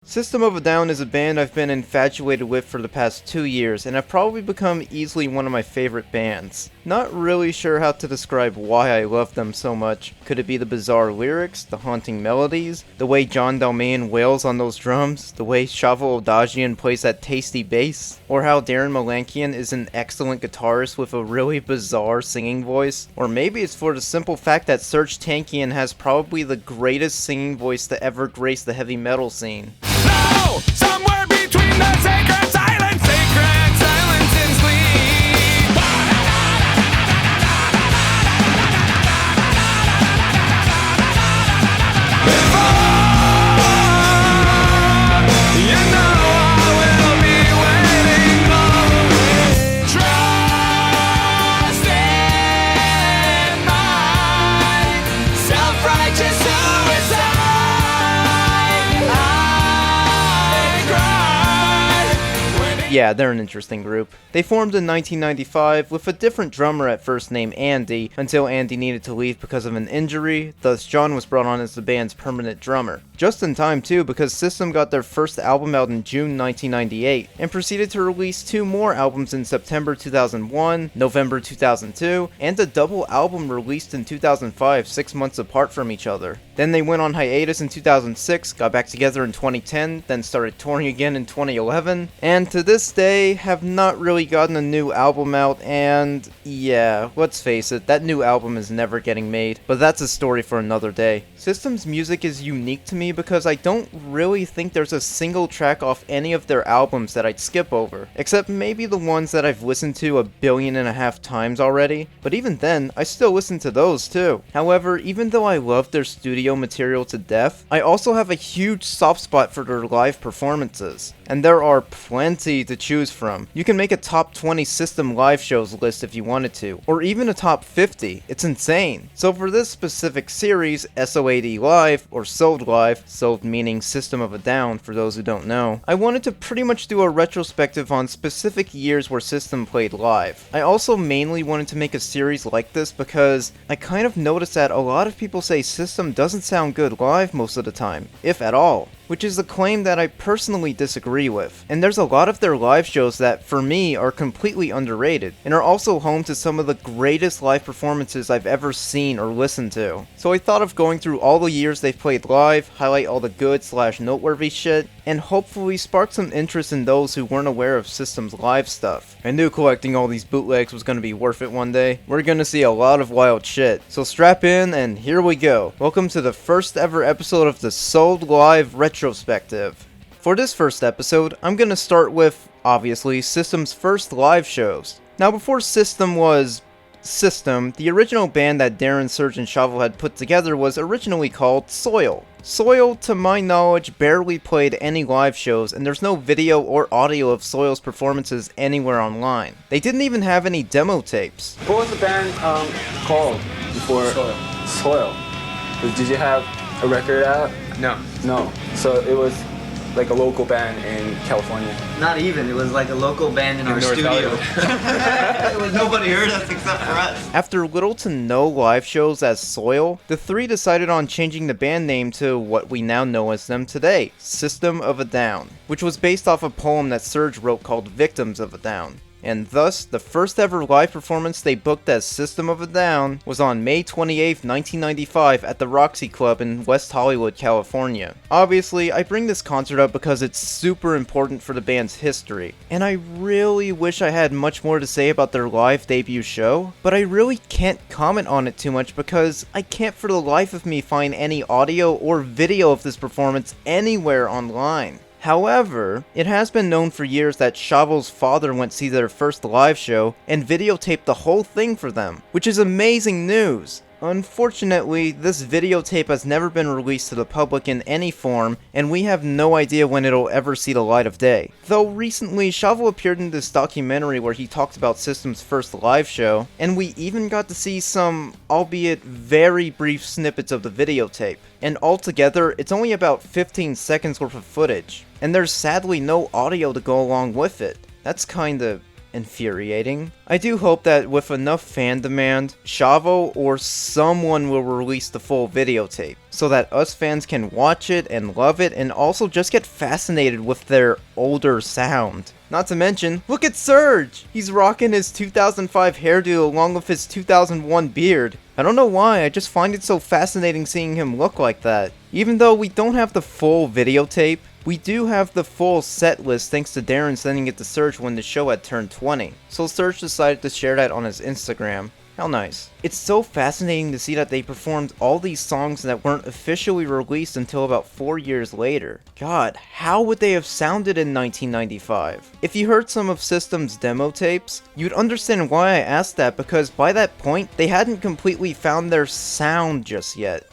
System of a Down is a band I've been infatuated with for the past 2 years and have probably become easily one of my favorite bands. Not really sure how to describe why I love them so much. Could it be the bizarre lyrics, the haunting melodies, the way John Dalmain wails on those drums, the way Shavo Odagian plays that tasty bass, or how Darren Malankian is an excellent guitarist with a really bizarre singing voice? Or maybe it's for the simple fact that Serj Tankian has probably the greatest singing voice to ever grace the heavy metal scene. No! Somewhere between the sacred silence and sleep. Before you know I will be waiting for trust in my self-righteous suicide. Yeah, they're an interesting group. They formed in 1995 with a different drummer at first named Andy, until Andy needed to leave because of an injury, thus John was brought on as the band's permanent drummer. Just in time too, because System got their first album out in June 1998, and proceeded to release 2 more albums in September 2001, November 2002, and a double album released in 2005, 6 months apart from each other. Then they went on hiatus in 2006, got back together in 2010, then started touring again in 2011, and to this day have not really gotten a new album out, and yeah, let's face it, that new album is never getting made, but that's a story for another day. System's music is unique to me because I don't really think there's a single track off any of their albums that I'd skip over, except maybe the ones that I've listened to 1.5 billion times already, but even then, I still listen to those too. However, even though I love their studio material to death, I also have a huge soft spot for their live performances, and there are plenty to choose from. You can make a top 20 System live shows list if you wanted to, or even a top 50, it's insane. So for this specific series, SOAD Live, or SOAD Live, SOAD meaning System of a Down for those who don't know, I wanted to pretty much do a retrospective on specific years where System played live. I also mainly wanted to make a series like this because I kind of noticed that a lot of people say System doesn't sound good live most of the time, if at all, which is a claim that I personally disagree with. And there's a lot of their live shows that, for me, are completely underrated, and are also home to some of the greatest live performances I've ever seen or listened to. So I thought of going through all the years they've played live, highlight all the good/noteworthy shit, and hopefully spark some interest in those who weren't aware of System's live stuff. I knew collecting all these bootlegs was gonna be worth it one day. We're gonna see a lot of wild shit. So strap in, and here we go. Welcome to the first ever episode of the SOAD Live Retrospective. For this first episode, I'm gonna start with, obviously, System's first live shows. Now, before System was System, the original band that Darren, Serj, and Shavo had put together was originally called Soil. Soil, to my knowledge, barely played any live shows, and there's no video or audio of Soil's performances anywhere online. They didn't even have any demo tapes. What was the band called before? Soil. Did you have a record out? No. No. So it was like a local band in California. Not even. It was like a local band in our North studio. Nobody heard us except for us. After little to no live shows as Soil, the three decided on changing the band name to what we now know as them today, System of a Down, which was based off a poem that Serj wrote called Victims of a Down. And thus, the first ever live performance they booked as System of a Down was on May 28, 1995 at the Roxy Club in West Hollywood, California. Obviously, I bring this concert up because it's super important for the band's history, and I really wish I had much more to say about their live debut show, but I really can't comment on it too much because I can't for the life of me find any audio or video of this performance anywhere online. However, it has been known for years that Shavo's father went to see their first live show and videotaped the whole thing for them, which is amazing news. Unfortunately, this videotape has never been released to the public in any form, and we have no idea when it'll ever see the light of day. Though recently, Shavo appeared in this documentary where he talked about System's first live show, and we even got to see some, albeit very brief snippets of the videotape. And altogether, it's only about 15 seconds worth of footage, and there's sadly no audio to go along with it. That's kinda infuriating. I do hope that with enough fan demand, Chavo or someone will release the full videotape, so that us fans can watch it and love it and also just get fascinated with their older sound. Not to mention, look at Serge! He's rocking his 2005 hairdo along with his 2001 beard. I don't know why, I just find it so fascinating seeing him look like that. Even though we don't have the full videotape, we do have the full set list thanks to Darren sending it to Serge when the show had turned 20. So Serge decided to share that on his Instagram. How nice. It's so fascinating to see that they performed all these songs that weren't officially released until about 4 years later. God, how would they have sounded in 1995? If you heard some of System's demo tapes, you'd understand why I asked that, because by that point, they hadn't completely found their sound just yet.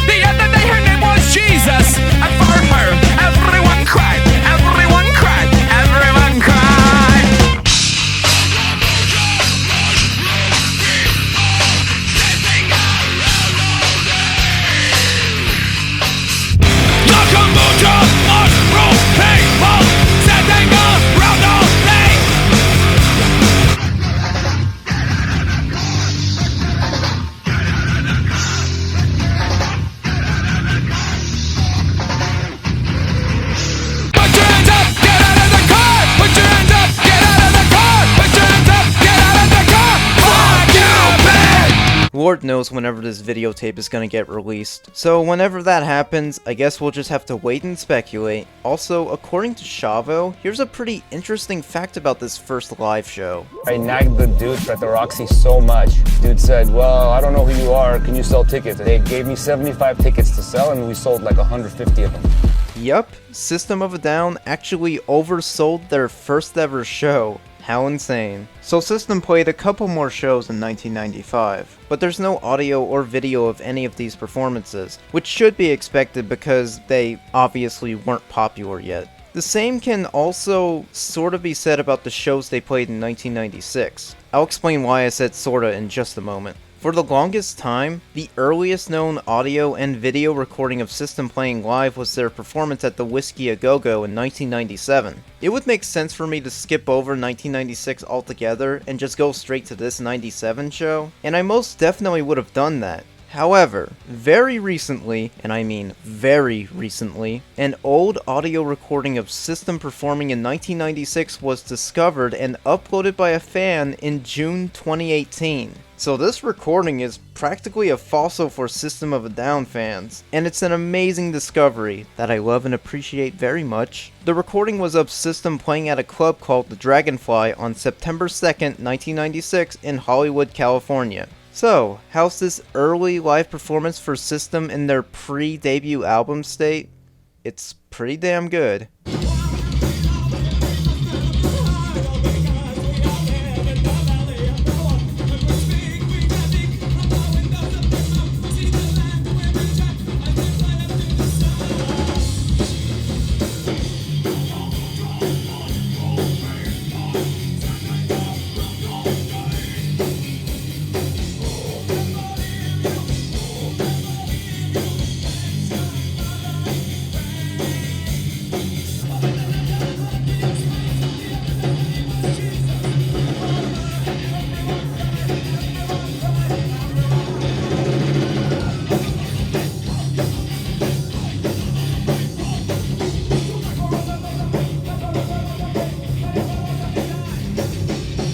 The other day her name was Jesus, and for her everyone cried, everyone cried, everyone cried. The kombucha mushroom people sitting around all day. Put your hands up, get out of the car! Put your hands up, get out of the car! Put your hands up, get out of the car! Fuck you, bitch! Lord knows whenever this videotape is gonna get released. So whenever that happens, I guess we'll just have to wait and speculate. Also, according to Chavo, here's a pretty interesting fact about this first live show. I nagged the dudes at the Roxy so much. Dude said, well, I don't know who you are, can you sell tickets? They gave me 75 tickets to sell and we sold like 150 of them. Yup, System of a Down actually oversold their first ever show. How insane. So System played a couple more shows in 1995, but there's no audio or video of any of these performances, which should be expected because they obviously weren't popular yet. The same can also sort of be said about the shows they played in 1996. I'll explain why I said sorta in just a moment. For the longest time, the earliest known audio and video recording of System playing live was their performance at the Whisky A Go Go in 1997. It would make sense for me to skip over 1996 altogether and just go straight to this 97 show, and I most definitely would have done that. However, very recently, and I mean very recently, an old audio recording of System performing in 1996 was discovered and uploaded by a fan in June 2018. So this recording is practically a fossil for System of a Down fans, and it's an amazing discovery that I love and appreciate very much. The recording was of System playing at a club called the Dragonfly on September 2nd, 1996 in Hollywood, California. So, how's this early live performance for System in their pre-debut album state? It's pretty damn good.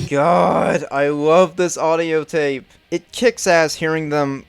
God, I love this audio tape. It kicks ass hearing them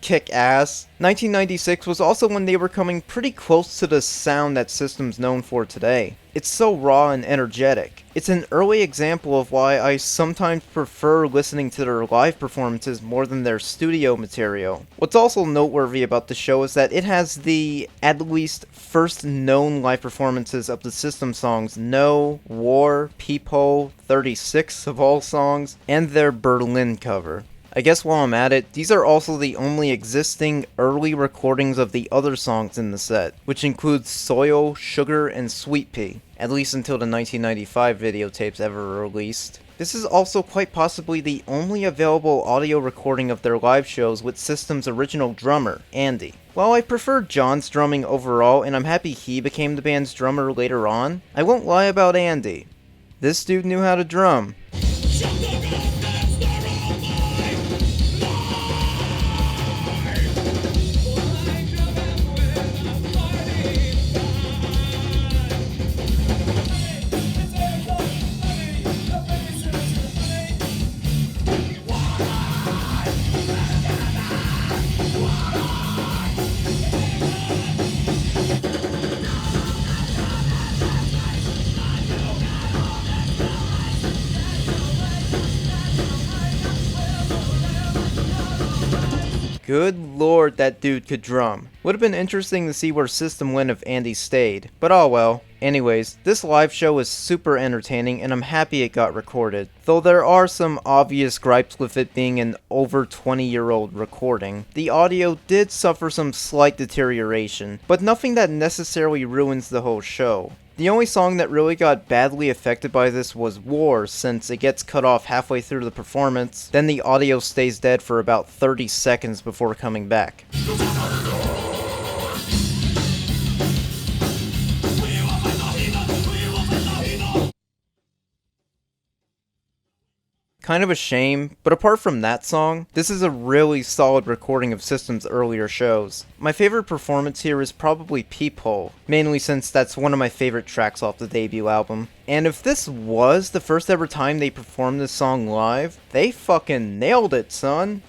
kick ass. 1996 was also when they were coming pretty close to the sound that System's known for today. It's so raw and energetic. It's an early example of why I sometimes prefer listening to their live performances more than their studio material. What's also noteworthy about the show is that it has the, at least, first known live performances of the System songs No, War, Peephole, 36 of all songs, and their Berlin cover. I guess while I'm at it, these are also the only existing early recordings of the other songs in the set, which includes Soil, Sugar, and Sweet Pea, at least until the 1995 videotapes ever released. This is also quite possibly the only available audio recording of their live shows with System's original drummer, Andy. While I prefer John's drumming overall, and I'm happy he became the band's drummer later on, I won't lie about Andy. This dude knew how to drum. Good lord, that dude could drum. Would have been interesting to see where System went if Andy stayed, but oh well. Anyways, this live show was super entertaining and I'm happy it got recorded. Though there are some obvious gripes with it being an over 20-year-old recording, the audio did suffer some slight deterioration, but nothing that necessarily ruins the whole show. The only song that really got badly affected by this was War, since it gets cut off halfway through the performance, then the audio stays dead for about 30 seconds before coming back. Kind of a shame, but apart from that song, this is a really solid recording of System's earlier shows. My favorite performance here is probably Peephole, mainly since that's one of my favorite tracks off the debut album. And if this was the first ever time they performed this song live, they fucking nailed it, son.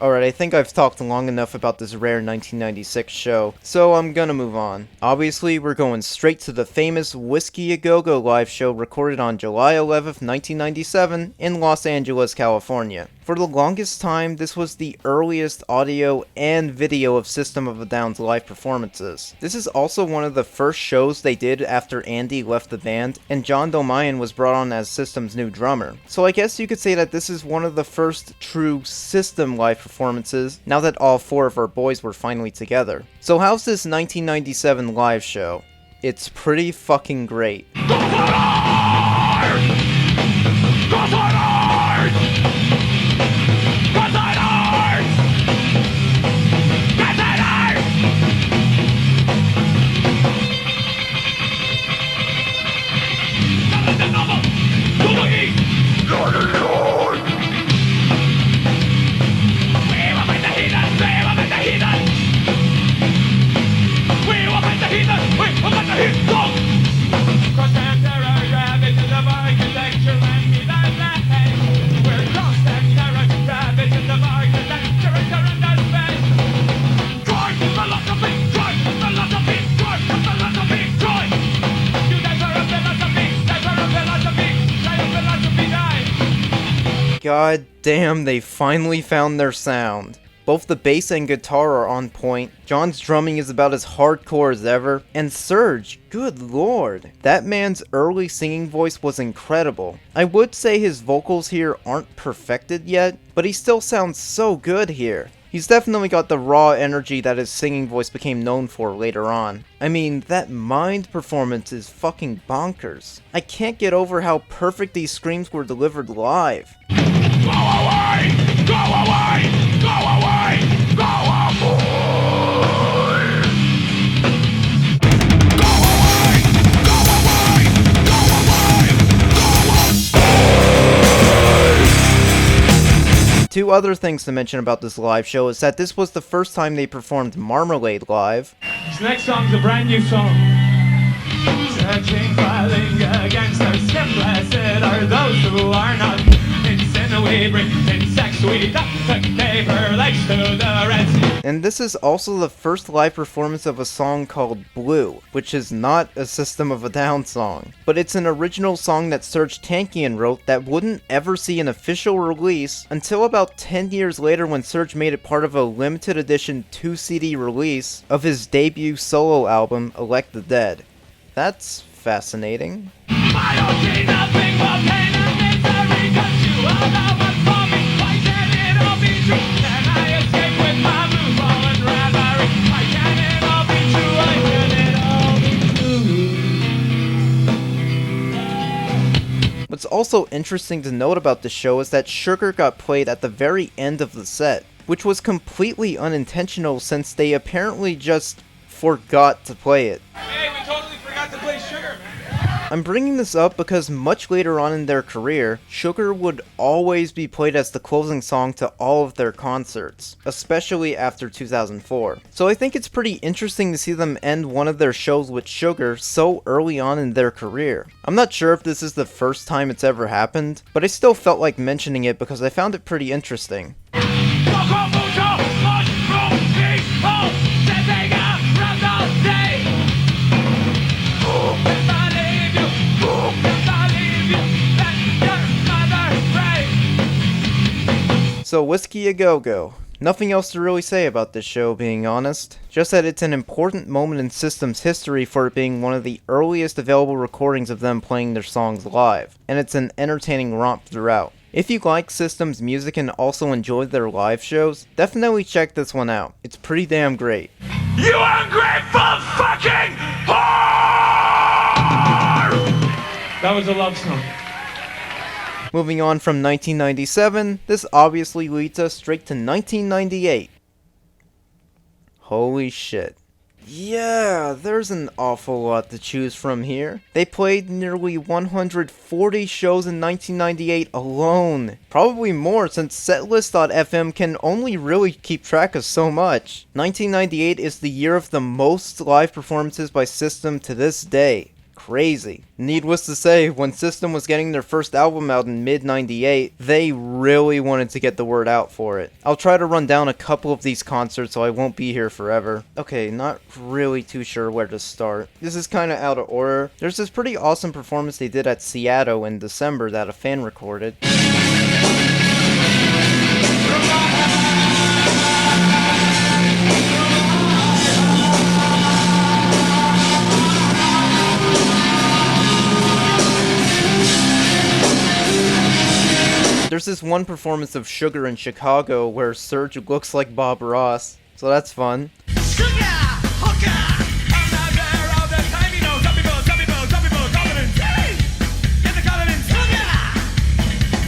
Alright, I think I've talked long enough about this rare 1996 show, so I'm gonna move on. Obviously, we're going straight to the famous Whisky A Go Go live show recorded on July 11th, 1997 in Los Angeles, California. For the longest time, this was the earliest audio and video of System of a Down's live performances. This is also one of the first shows they did after Andy left the band, and John Domayan was brought on as System's new drummer. So I guess you could say that this is one of the first true System live performances, now that all four of our boys were finally together. So how's this 1997 live show? It's pretty fucking great. God damn, they finally found their sound. Both the bass and guitar are on point, John's drumming is about as hardcore as ever, and Serge, good lord, that man's early singing voice was incredible. I would say his vocals here aren't perfected yet, but he still sounds so good here. He's definitely got the raw energy that his singing voice became known for later on. I mean, that Mind performance is fucking bonkers. I can't get over how perfect these screams were delivered live. Go away! Go away! Go away! Go away! Go away! Go away! Go away! Two other things to mention about this live show is that this was the first time they performed Marmalade live. This next song's a brand new song. Searching, filing against our skin, blessed are those who are not in sin we bring insects, we duck the paper legs to the Red Sea. And this is also the first live performance of a song called Blue, which is not a System of a Down song, but it's an original song that Serj Tankian wrote that wouldn't ever see an official release until about 10 years later when Serj made it part of a limited edition 2-CD release of his debut solo album, Elect the Dead. That's fascinating. Biology, nothing but pain and misery, 'cause you all know what's for me. Why can't it all be true? And I escape with my blue ball and raspberry. Why can't it all be true? Why can't it all be true? What's also interesting to note about the show is that Sugar got played at the very end of the set, which was completely unintentional since they apparently just forgot to play it. Hey, we totally forgot to play Sugar, man. I'm bringing this up because much later on in their career, Sugar would always be played as the closing song to all of their concerts, especially after 2004. So I think it's pretty interesting to see them end one of their shows with Sugar so early on in their career. I'm not sure if this is the first time it's ever happened, but I still felt like mentioning it because I found it pretty interesting. So Whisky A Go Go. Nothing else to really say about this show, being honest. Just that it's an important moment in System's history for it being one of the earliest available recordings of them playing their songs live, and it's an entertaining romp throughout. If you like System's music and also enjoy their live shows, definitely check this one out. It's pretty damn great. You ungrateful fucking whore! That was a love song. Moving on from 1997, this obviously leads us straight to 1998. Holy shit. Yeah, there's an awful lot to choose from here. They played nearly 140 shows in 1998 alone. Probably more since setlist.fm can only really keep track of so much. 1998 is the year of the most live performances by System to this day. Crazy. Needless to say, when System was getting their first album out in mid-98, they really wanted to get the word out for it. I'll try to run down a couple of these concerts so I won't be here forever. Okay, not really too sure where to start. This is kinda out of order. There's this pretty awesome performance they did at Seattle in December that a fan recorded. There's this one performance of Sugar in Chicago where Serj looks like Bob Ross, so that's fun.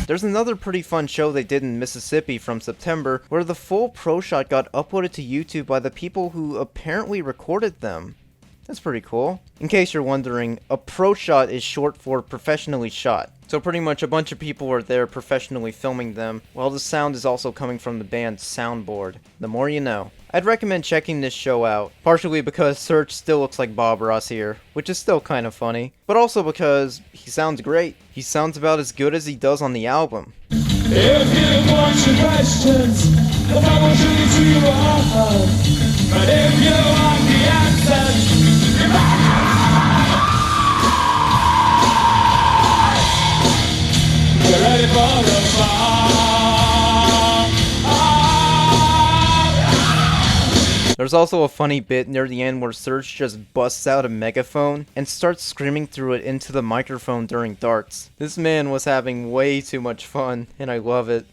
There's another pretty fun show they did in Mississippi from September where the full pro shot got uploaded to YouTube by the people who apparently recorded them. That's pretty cool. In case you're wondering, a pro shot is short for professionally shot. So pretty much a bunch of people were there professionally filming them, while the sound is also coming from the band's soundboard. The more you know. I'd recommend checking this show out, partially because Serj still looks like Bob Ross here, which is still kind of funny, but also because he sounds great. He sounds about as good as he does on the album. If you want your questions, the Bible will shoot to your heart. But if you want the answers, you're ready for the fall. There's also a funny bit near the end where Serj just busts out a megaphone and starts screaming through it into the microphone during darts. This man was having way too much fun, and I love it.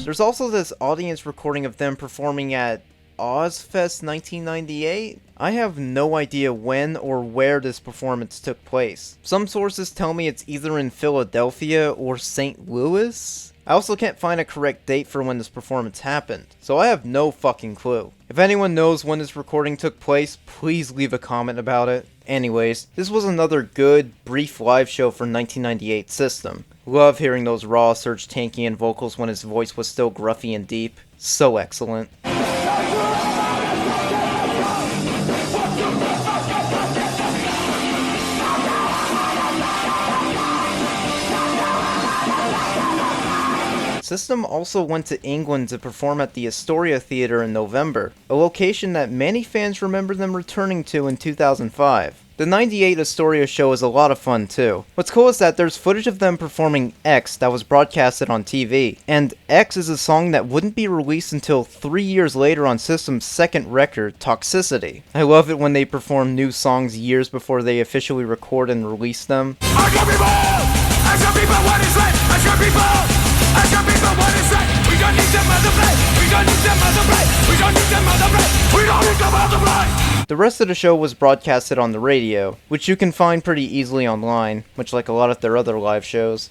There's also this audience recording of them performing at Ozfest 1998? I have no idea when or where this performance took place. Some sources tell me it's either in Philadelphia or St. Louis? I also can't find a correct date for when this performance happened, so I have no fucking clue. If anyone knows when this recording took place, please leave a comment about it. Anyways, this was another good, brief live show for 1998 System. Love hearing those raw Serj Tankian vocals when his voice was still gruffy and deep. So excellent. System also went to England to perform at the Astoria Theater in November, a location that many fans remember them returning to in 2005. The 98 Astoria show is a lot of fun too. What's cool is that there's footage of them performing X that was broadcasted on TV, and X is a song that wouldn't be released until 3 years later on System's second record, Toxicity. I love it when they perform new songs years before they officially record and release them. Ask your people! Ask your people what is right! Ask your people! Ask your people what is right! We don't need them other play! We don't need them other play! We don't need them other play! We don't need them other play! The rest of the show was broadcasted on the radio, which you can find pretty easily online, much like a lot of their other live shows.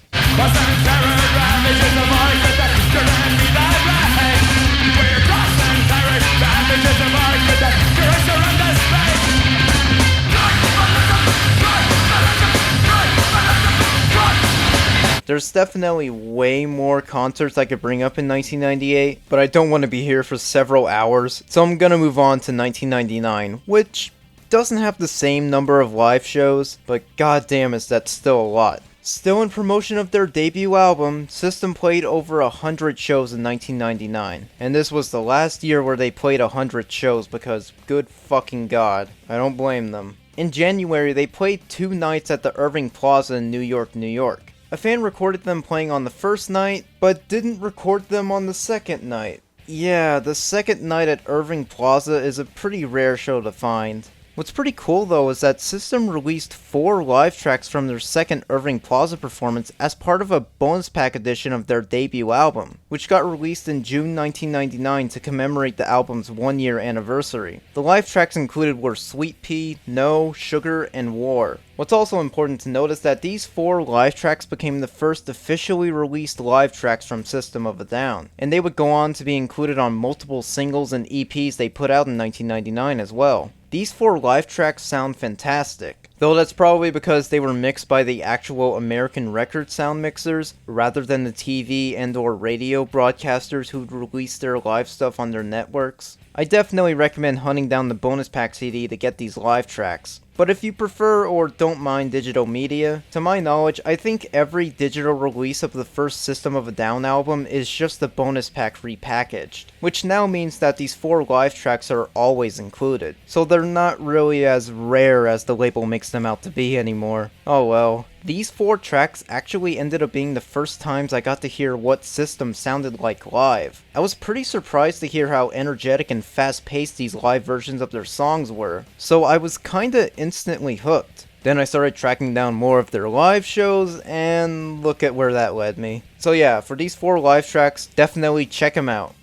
There's definitely way more concerts I could bring up in 1998, but I don't want to be here for several hours, so I'm gonna move on to 1999, which doesn't have the same number of live shows, but goddamn is that still a lot. Still in promotion of their debut album, System played over 100 shows in 1999, and this was the last year where they played 100 shows because good fucking god, I don't blame them. In January, they played 2 nights at the Irving Plaza in New York, New York. A fan recorded them playing on the first night, but didn't record them on the second night. Yeah, the second night at Irving Plaza is a pretty rare show to find. What's pretty cool though is that System released 4 live tracks from their second Irving Plaza performance as part of a bonus pack edition of their debut album, which got released in June 1999 to commemorate the album's 1-year anniversary. The live tracks included were Sweet Pea, No, Sugar, and War. What's also important to note is that these 4 live tracks became the first officially released live tracks from System of a Down, and they would go on to be included on multiple singles and EPs they put out in 1999 as well. These 4 live tracks sound fantastic, though that's probably because they were mixed by the actual American record sound mixers, rather than the TV and or radio broadcasters who'd release their live stuff on their networks. I definitely recommend hunting down the bonus pack CD to get these live tracks. But if you prefer or don't mind digital media, to my knowledge, I think every digital release of the first System of a Down album is just the bonus pack repackaged, which now means that these 4 live tracks are always included, so they're not really as rare as the label makes them out to be anymore. Oh well. These 4 tracks actually ended up being the first times I got to hear what System sounded like live. I was pretty surprised to hear how energetic and fast-paced these live versions of their songs were, so I was kinda instantly hooked. Then I started tracking down more of their live shows, and look at where that led me. So yeah, for these 4 live tracks, definitely check them out.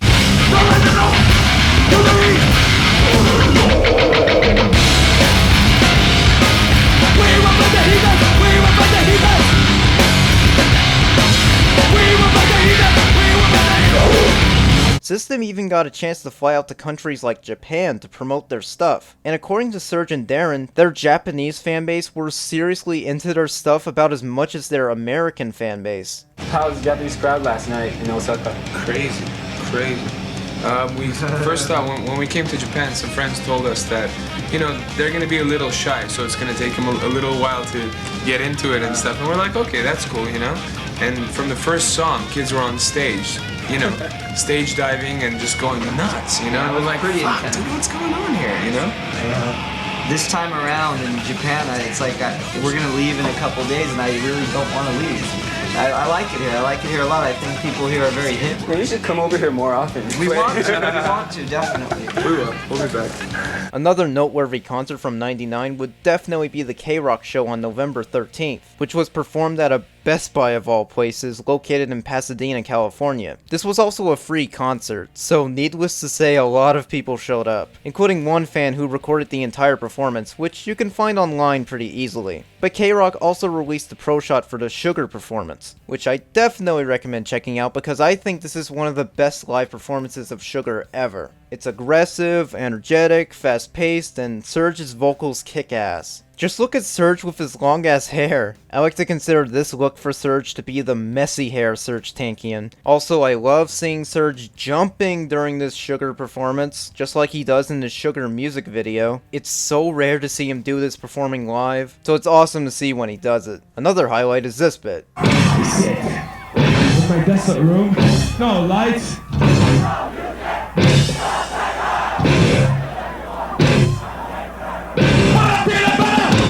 System even got a chance to fly out to countries like Japan to promote their stuff, and according to Serge and Darren, their Japanese fanbase were seriously into their stuff about as much as their American fanbase. How was the Japanese crowd last night in Osaka? Crazy. We first thought when we came to Japan, some friends told us that, you know, they're gonna be a little shy, so it's gonna take them a little while to get into it and stuff. And we're like, okay, that's cool, you know? And from the first song, kids were on stage, you know, stage diving and just going nuts, you know? And we're like, fuck, dude, what's going on here, you know? This time around in Japan, it's like we're gonna leave in a couple days, and I really don't want to leave. I like it here. I like it here a lot. I think people here are very hip. Well, you should come over here more often. We want to, definitely. We will. We'll be back. Another noteworthy concert from '99 would definitely be the K-Rock show on November 13th, which was performed at a Best Buy of all places, located in Pasadena, California. This was also a free concert, so needless to say a lot of people showed up, including one fan who recorded the entire performance, which you can find online pretty easily. But K-Rock also released the pro shot for the Sugar performance, which I definitely recommend checking out because I think this is one of the best live performances of Sugar ever. It's aggressive, energetic, fast-paced, and Serge's vocals kick ass. Just look at Serge with his long-ass hair. I like to consider this look for Serge to be the messy hair Serge Tankian. Also, I love seeing Serge jumping during this Sugar performance, just like he does in the Sugar music video. It's so rare to see him do this performing live, so it's awesome to see when he does it. Another highlight is this bit. my desolate room. No lights.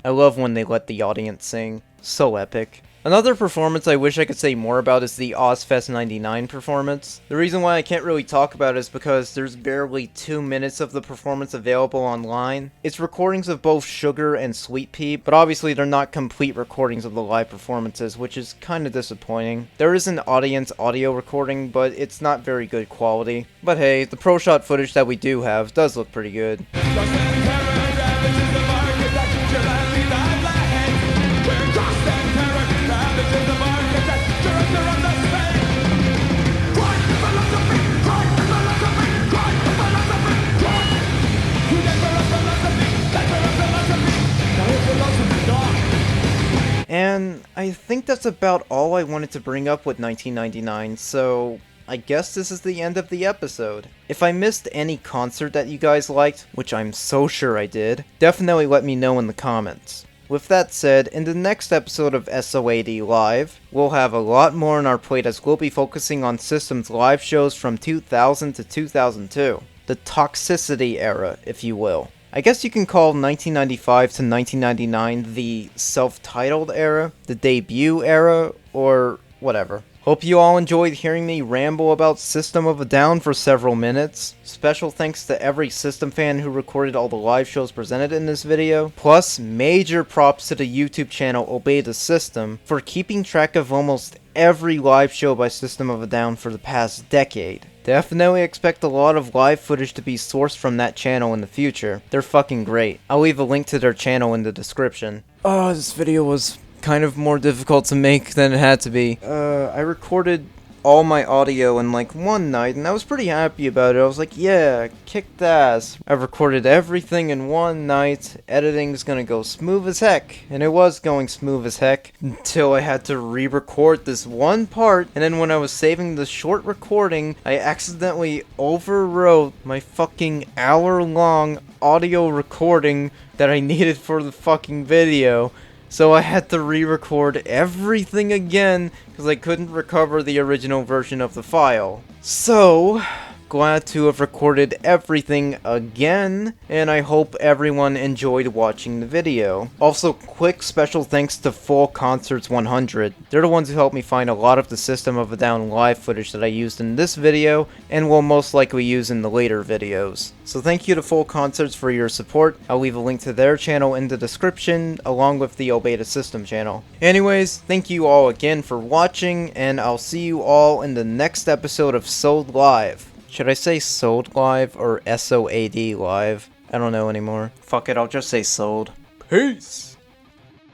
I love when they let the audience sing. So epic. Another performance I wish I could say more about is the Ozfest 99 performance. The reason why I can't really talk about it is because there's barely 2 minutes of the performance available online. It's recordings of both Sugar and Sweet Pea, but obviously they're not complete recordings of the live performances, which is kinda disappointing. There is an audience audio recording, but it's not very good quality. But hey, the pro shot footage that we do have does look pretty good. And I think that's about all I wanted to bring up with 1999, so I guess this is the end of the episode. If I missed any concert that you guys liked, which I'm so sure I did, definitely let me know in the comments. With that said, in the next episode of SOAD Live, we'll have a lot more on our plate as we'll be focusing on System's live shows from 2000 to 2002. The Toxicity era, if you will. I guess you can call 1995 to 1999 the self-titled era, the debut era, or whatever. Hope you all enjoyed hearing me ramble about System of a Down for several minutes. Special thanks to every System fan who recorded all the live shows presented in this video. Plus, major props to the YouTube channel Obey the System for keeping track of almost every live show by System of a Down for the past decade. Definitely expect a lot of live footage to be sourced from that channel in the future. They're fucking great. I'll leave a link to their channel in the description. Oh, this video was kind of more difficult to make than it had to be. I recorded all my audio in like one night and I was pretty happy about it. I was like, yeah, kicked ass. I recorded everything in one night. Editing's gonna go smooth as heck. And it was going smooth as heck until I had to re-record this one part. And then when I was saving the short recording, I accidentally overwrote my fucking hour-long audio recording that I needed for the fucking video. So I had to re-record everything again because I couldn't recover the original version of the file. So, glad to have recorded everything again, and I hope everyone enjoyed watching the video. Also, quick special thanks to Full Concerts 100. They're the ones who helped me find a lot of the System of a Down live footage that I used in this video, and will most likely use in the later videos. So thank you to Full Concerts for your support. I'll leave a link to their channel in the description, along with the Obey the System channel. Anyways, thank you all again for watching, and I'll see you all in the next episode of SOAD Live. Should I say SOAD Live or SOAD Live? I don't know anymore. Fuck it, I'll just say SOAD. Peace!